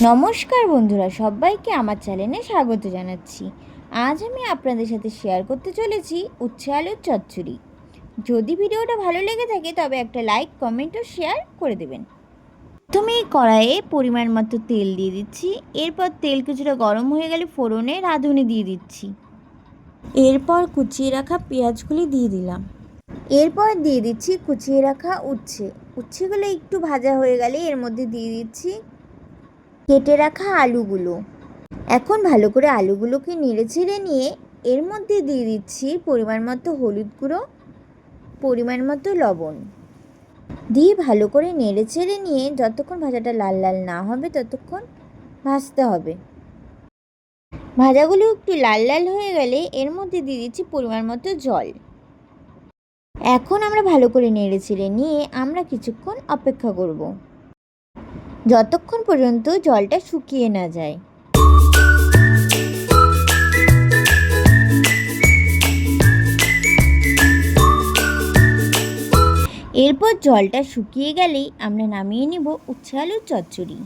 নমস্কার বন্ধুরা, সবাইকে আমার চ্যানেলে স্বাগত জানাচ্ছি। আজ আমি আপনাদের সাথে শেয়ার করতে চলেছি উচ্ছে আলুর চচ্চড়ি। যদি ভিডিওটা ভালো লেগে থাকে তবে একটা লাইক, কমেন্ট ও শেয়ার করে দেবেন। প্রথমে কড়াইয়ে পরিমাণ মতো তেল দিয়ে দিচ্ছি। এরপর তেল কিছুটা গরম হয়ে গেলে ফোড়নে রাঁধুনি দিয়ে দিচ্ছি। এরপর কুচিয়ে রাখা পেঁয়াজগুলি দিয়ে দিলাম। এরপর দিয়ে দিচ্ছি কুচিয়ে রাখা উচ্ছেগুলো একটু ভাজা হয়ে গেলে এর মধ্যে দিয়ে দিচ্ছি কেটে রাখা আলুগুলো। এখন ভালো করে আলুগুলোকে নেড়ে ছেড়ে নিয়ে এর মধ্যে দিয়ে দিচ্ছি পরিমাণ মতো হলুদ গুঁড়ো, পরিমাণ মতো লবণ দিয়ে ভালো করে নেড়ে ছেড়ে নিয়ে যতক্ষণ ভাজাটা লাল লাল না হবে ততক্ষণ ভাজতে হবে। ভাজাগুলো একটু লাল লাল হয়ে গেলে এর মধ্যে দিয়ে দিচ্ছি পরিমাণ মতো জল। এখন আমরা ভালো করে নেড়ে ছেড়ে নিয়ে আমরা কিছুক্ষণ অপেক্ষা করব, যতক্ষণ পর্যন্ত জলটা শুকিয়ে না যায়। এরপর জলটা শুকিয়ে গেলেই আমরা নামিয়ে নেব উচ্ছে আলুর চচ্চড়ি।